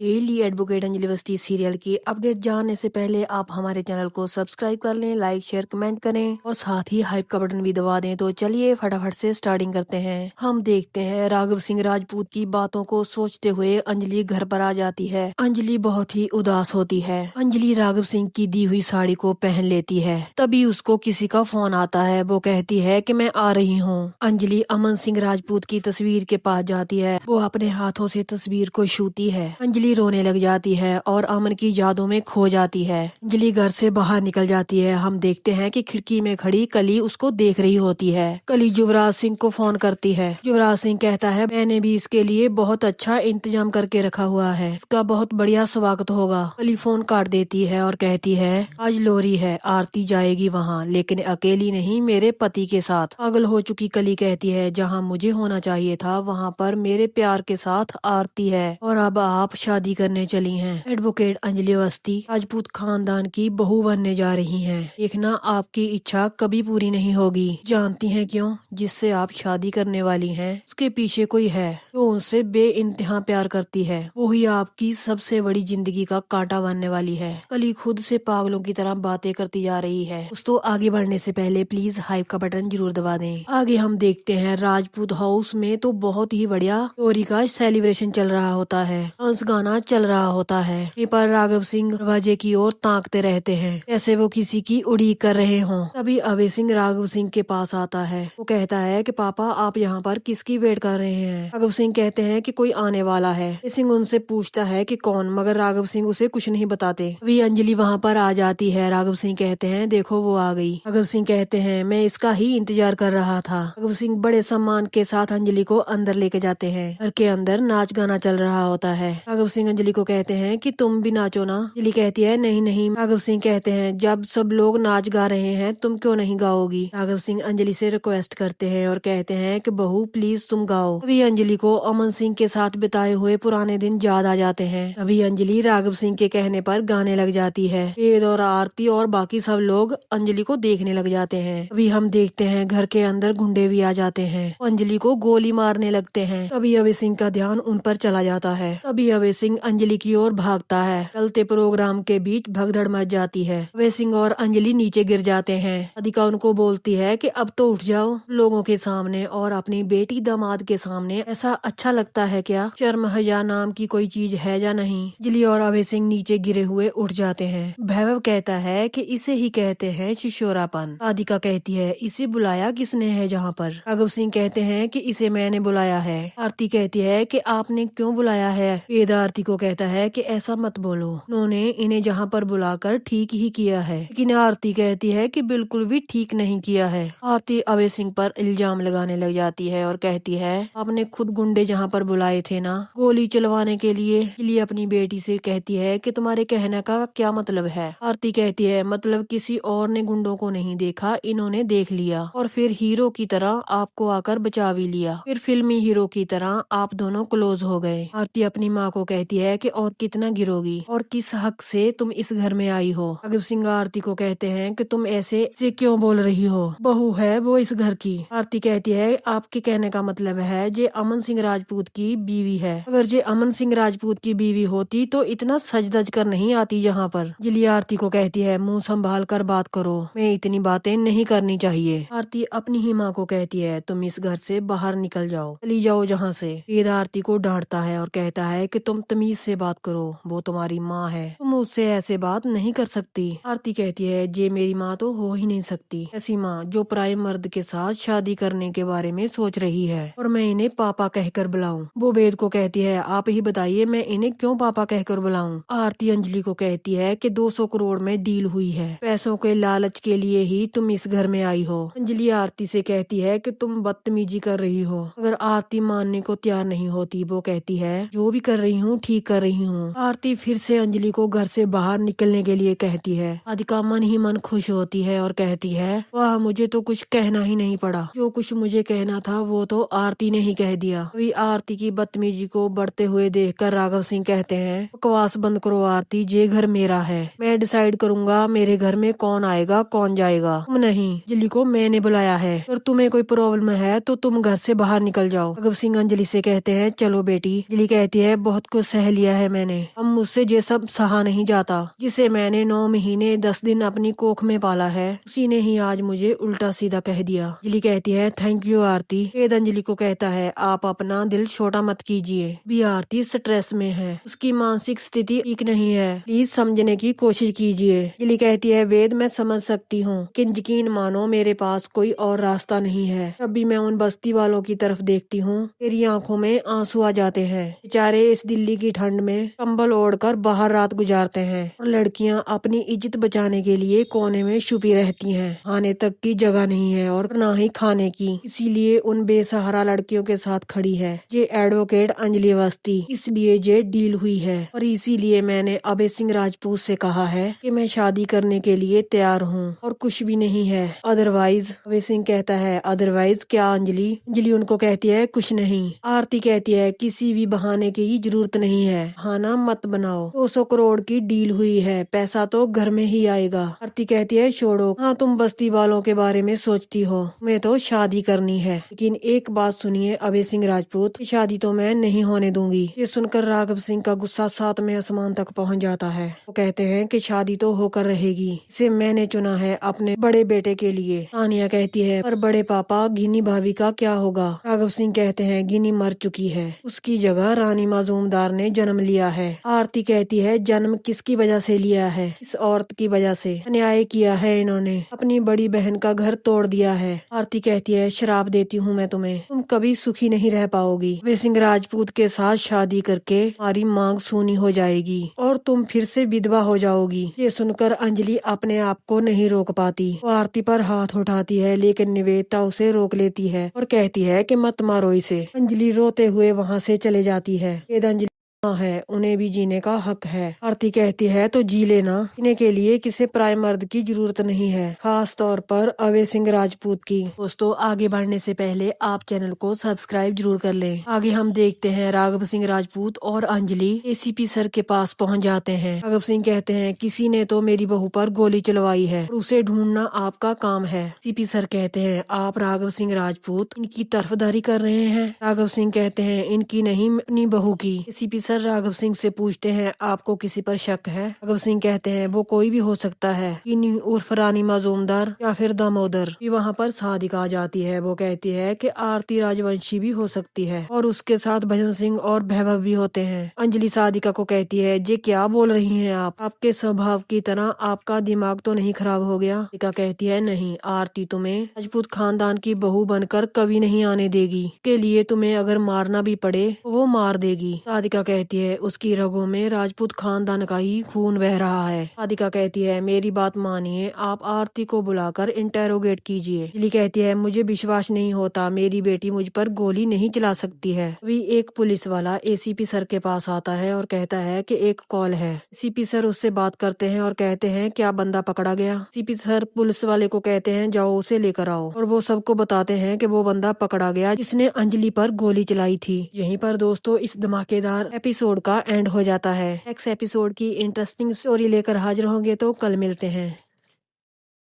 Daily advocate Anjali Awasthi serial की update जानने से पहले आप हमारे चैनल को सब्सक्राइब कर लें, लाइक शेयर कमेंट करें और साथ ही हाइप का बटन भी दबा दें। तो चलिए फटाफट से स्टार्टिंग करते हैं। हम देखते हैं राघव सिंह राजपूत की बातों को सोचते हुए अंजलि घर पर आ जाती है। अंजलि बहुत ही उदास होती है। अंजलि राघव सिंह की दी हुई साड़ी को पहन लेती है। तभी उसको किसी का फोन आता है। वो कहती है कि मैं आ रही हूँ। अंजलि अमन सिंह राजपूत की तस्वीर के पास जाती है। वो अपने हाथों से तस्वीर को छूती है। अंजलि रोने लग जाती है और अमन की यादों में खो जाती है। अंजलि घर से बाहर निकल जाती है। हम देखते हैं कि खिड़की में खड़ी कली उसको देख रही होती है। कली युवराज सिंह को फोन करती है। युवराज सिंह कहता है मैंने भी इसके लिए बहुत अच्छा इंतजाम करके रखा हुआ है, इसका बहुत बढ़िया स्वागत होगा। कली फोन काट देती है और कहती है आज लोरी है, आरती जाएगी वहाँ, लेकिन अकेली नहीं, मेरे पति के साथ। पागल हो चुकी कली कहती है जहाँ मुझे होना चाहिए था वहाँ पर मेरे प्यार के साथ आरती है और अब आप शादी करने चली हैं। एडवोकेट अंजलि अवस्थी राजपूत खानदान की बहू बनने जा रही हैं। देखना आपकी इच्छा कभी पूरी नहीं होगी। जानती हैं क्यों? जिससे आप शादी करने वाली हैं उसके पीछे कोई है जो उनसे बेइंतहा प्यार करती है। वही आपकी सबसे बड़ी जिंदगी का कांटा बनने वाली है। कली खुद से पागलों की तरह बातें करती जा रही है। दोस्तों आगे बढ़ने से पहले प्लीज हाइप का बटन जरूर दबा दें। आगे हम देखते हैं राजपूत हाउस में तो बहुत ही बढ़िया लोरी का सेलिब्रेशन चल रहा होता है। डांस गाना चल रहा होता है। यहीं पर राघव सिंह दरवाजे की ओर ताकते रहते हैं जैसे वो किसी की उड़ीक कर रहे हों। तभी अभय सिंह राघव सिंह के पास आता है। वो कहता है कि पापा आप यहाँ पर किसकी वेट कर रहे हैं? राघव सिंह कहते हैं कि कोई आने वाला है। अभय सिंह उनसे पूछता है कि कौन, मगर राघव सिंह उसे कुछ नहीं बताते। अभी अंजलि वहाँ पर आ जाती है। राघव सिंह कहते हैं देखो वो आ गई। राघव सिंह कहते हैं मैं इसका ही इंतजार कर रहा था। राघव सिंह बड़े सम्मान के साथ अंजलि को अंदर लेके जाते हैं। घर के अंदर नाच गाना चल रहा होता है। राघव सिंह अंजलि को कहते हैं कि तुम भी नाचो ना। अंजलि कहती है नहीं नहीं। राघव सिंह कहते हैं जब सब लोग नाच गा रहे हैं तुम क्यों नहीं गाओगी? राघव सिंह अंजलि से रिक्वेस्ट करते हैं और कहते हैं कि बहू प्लीज तुम गाओ। अभी अंजलि को अमन सिंह के साथ बिताए हुए पुराने दिन याद आ जाते हैं। अभी अंजलि राघव सिंह के कहने पर गाने लग जाती है। वेद और आरती और बाकी सब लोग अंजलि को देखने लग जाते हैं। अभी हम देखते हैं घर के अंदर गुंडे भी आ जाते हैं। अंजलि को गोली मारने लगते हैं। अभी अभय सिंह का ध्यान उन पर चला जाता है। अभी अभय सिंह अंजलि की ओर भागता है। चलते प्रोग्राम के बीच भगदड़ मच जाती है। अभय सिंह और अंजलि नीचे गिर जाते हैं। राधिका उनको बोलती है कि अब तो उठ जाओ लोगों के सामने और अपनी बेटी दामाद के सामने। ऐसा अच्छा लगता है क्या? शर्म हया नाम की कोई चीज है या नहीं? अंजलि और अभय सिंह नीचे गिरे हुए उठ जाते हैं। वैभव कहता है कि इसे ही कहते हैं शिशोरापन। राधिका कहती है इसे बुलाया किसने है जहाँ पर? राघव सिंह कहते हैं कि इसे मैंने बुलाया है। आरती कहती है कि आपने क्यों बुलाया है? वेद आरती को कहता है कि ऐसा मत बोलो, उन्होंने इन्हें जहाँ पर बुलाकर ठीक ही किया है। लेकिन आरती कहती है कि बिल्कुल भी ठीक नहीं किया है। आरती अभय सिंह पर इल्जाम लगाने लग जाती है और कहती है आपने खुद गुंडे जहाँ पर बुलाए थे ना गोली चलवाने के लिए अपनी बेटी से कहती है कि तुम्हारे कहने का क्या मतलब है? आरती कहती है मतलब किसी और ने गुंडों को नहीं देखा, इन्होंने देख लिया और फिर हीरो की तरह आपको आकर बचा भी लिया। फिर फिल्मी हीरो की तरह आप दोनों क्लोज हो गए। आरती अपनी माँ को कहती है कि और कितना गिरोगी और किस हक से तुम इस घर में आई हो? राघव सिंह आरती को कहते हैं कि तुम ऐसे से क्यों बोल रही हो? बहू है वो इस घर की। आरती कहती है आपके कहने का मतलब है जे अमन सिंह राजपूत की बीवी है। अगर जे अमन सिंह राजपूत की बीवी होती तो इतना सज धज कर नहीं आती यहाँ पर। जिली आरती को कहती है मुंह संभाल कर बात करो, मैं इतनी बातें नहीं करनी चाहिए। आरती अपनी ही माँ को कहती है तुम इस घर से बाहर निकल जाओ, चली जाओ जहाँ से। वेद आरती को डांटता है और कहता है कि तुम तमीज से बात करो, वो तुम्हारी माँ है, तुम उससे ऐसे बात नहीं कर सकती। आरती कहती है जे मेरी माँ तो हो ही नहीं सकती, ऐसी माँ जो पराये मर्द के साथ शादी करने के बारे में सोच रही है और मैं इन्हें पापा कहकर बुलाऊं। वो वेद को कहती है आप ही बताइए मैं इन्हें क्यों पापा कहकर बुलाऊं। आरती अंजलि को कहती है कि 200 करोड़ में डील हुई है, पैसों के लालच के लिए ही तुम इस घर में आई हो। अंजलि आरती से कहती है कि तुम बदतमीजी कर रही हो। अगर आरती मानने को तैयार नहीं होती वो कहती है जो भी कर रही हूँ ठीक कर रही हूँ। आरती फिर से अंजलि को घर से बाहर निकलने के लिए कहती है। राधिका मन ही मन खुश होती है और कहती है वाह मुझे तो कुछ कहना ही नहीं पड़ा, जो कुछ मुझे कहना था वो तो आरती ने ही कह दिया। अभी आरती की बदतमीजी को बढ़ते हुए देखकर राघव सिंह कहते हैं बकवास बंद करो आरती, ये घर मेरा है, मैं डिसाइड करूंगा मेरे घर में कौन आएगा कौन जाएगा, तुम नहीं। अंजलि को मैंने बुलाया है, अगर तुम्हें कोई प्रॉब्लम है तो तुम घर से बाहर निकल जाओ। राघव सिंह अंजलि से कहते हैं चलो बेटी। अंजलि कहती है बहुत कुछ सह लिया है मैंने। अब मुझसे ये सब सहा नहीं जाता। जिसे मैंने 9 महीने 10 दिन अपनी कोख में पाला है, उसी ने ही आज मुझे उल्टा सीधा कह दिया। अंजलि कहती है थैंक यू आरती। वेद अंजलि को कहता है आप अपना दिल छोटा मत कीजिए। भी आरती स्ट्रेस में है, उसकी मानसिक स्थिति ठीक नहीं है, प्लीज समझने की कोशिश कीजिए। अंजलि कहती है वेद मैं समझ सकती हूँ, लेकिन यकीन मानो मेरे पास कोई और रास्ता नहीं है। तब भी मैं उन बस्ती वालों की तरफ देखती हूँ, मेरी आंखों में आंसू आ जाते हैं। बेचारे इस दिल्ली की ठंड में कंबल ओढ़कर बाहर रात गुजारते हैं और लड़कियां अपनी इज्जत बचाने के लिए कोने में छुपी रहती हैं। खाने तक की जगह नहीं है और ना ही खाने की, इसीलिए उन बेसहारा लड़कियों के साथ खड़ी है ये एडवोकेट अंजलि अवस्थी। इसलिए ये डील हुई है और इसीलिए मैंने अभय सिंह राजपूत से कहा है कि मैं शादी करने के लिए तैयार हूँ और कुछ भी नहीं है अदरवाइज। अभय सिंह कहता है अदरवाइज क्या अंजलि? अंजलि उनको कहती है कुछ नहीं। आरती कहती है किसी भी बहाने की जरूरत नहीं है, बहाना मत बनाओ। 200 करोड़ की डील हुई है, पैसा तो घर में ही आएगा। आरती कहती है छोड़ो, हाँ तुम बस्ती वालों के बारे में सोचती हो, मैं तो शादी करनी है। लेकिन एक बात सुनिए अभय सिंह राजपूत, शादी तो मैं नहीं होने दूंगी। ये सुनकर राघव सिंह का गुस्सा 7वें आसमान तक पहुंच जाता है। वो कहते हैं कि शादी तो होकर रहेगी, इसे मैंने चुना है अपने बड़े बेटे के लिए। तानिया कहती है पर बड़े पापा गिनी भाभी का क्या होगा? राघव सिंह कहते हैं गिनी मर चुकी है, उसकी जगह रानी माजूमदार ने जन्म लिया है। आरती कहती है जन्म किसकी वजह से लिया है? इस औरत की वजह से। अन्याय किया है इन्होंने, अपनी बड़ी बहन का घर तोड़ दिया है। आरती कहती है श्राप देती हूँ मैं तुम्हें, तुम कभी सुखी नहीं रह पाओगी। अभय सिंह राजपूत के साथ शादी करके हमारी मांग सूनी हो जाएगी और तुम फिर से विधवा हो जाओगी। ये सुनकर अंजलि अपने आप को नहीं रोक पाती, वो आरती पर हाथ उठाती है लेकिन निवेदिता उसे रोक लेती है और कहती है कि मत मारो इसे। अंजलि रोते हुए वहाँ से चले जाती है। अंजलि है उन्हें भी जीने का हक है। आरती कहती है तो जी लेना, जीने के लिए किसी पराये मर्द की जरूरत नहीं है, खास तौर पर अभय सिंह राजपूत की। दोस्तों आगे बढ़ने से पहले आप चैनल को सब्सक्राइब जरूर कर लें। आगे हम देखते हैं राघव सिंह राजपूत और अंजलि एसीपी सर के पास पहुंच जाते हैं। राघव सिंह कहते हैं किसी ने तो मेरी बहू पर गोली चलवाई है और उसे ढूंढना आपका काम है। एसीपी सर कहते हैं आप राघव सिंह राजपूत इनकी तरफदारी कर रहे हैं? राघव सिंह कहते हैं इनकी नहीं अपनी बहू की। एसीपी सर राघव सिंह से पूछते हैं आपको किसी पर शक है? राघव सिंह कहते हैं वो कोई भी हो सकता है, गिनी उर्फ रानी माजूमदार या फिर दामोदर। वहाँ पर सादिका आ जाती है, वो कहती है कि आरती राजवंशी भी हो सकती है और उसके साथ भजन सिंह और वैभव भी होते हैं। अंजलि सादिका को कहती है ये क्या बोल रही हैं आप? आपके स्वभाव की तरह आपका दिमाग तो नहीं खराब हो गया? सादिका कहती है नहीं, आरती तुम्हें राजपूत खानदान की बहू बनकर कभी नहीं आने देगी, के लिए तुम्हें अगर मारना भी पड़े तो वो मार देगी। सादिका कहती है उसकी रगों में राजपूत खानदान का ही खून बह रहा है। सादिका कहती है मेरी बात मानिए, आप आरती को बुलाकर इंटेरोगेट कीजिए। अंजलि कहती है मुझे विश्वास नहीं होता, मेरी बेटी मुझ पर गोली नहीं चला सकती है। अभी एक पुलिस वाला एसीपी सर के पास आता है और कहता है कि एक कॉल है। एसीपी सर उससे बात करते हैं और कहते हैं क्या बंदा पकड़ा गया? एसीपी सर पुलिस वाले को कहते हैं जाओ उसे लेकर आओ और वो सबको बताते हैं कि वो बंदा पकड़ा गया जिसने अंजलि पर गोली चलाई थी। यहीं पर दोस्तों इस धमाकेदार एपिसोड का एंड हो जाता है। नेक्स्ट एपिसोड की इंटरेस्टिंग स्टोरी लेकर हाजिर होंगे तो कल मिलते हैं।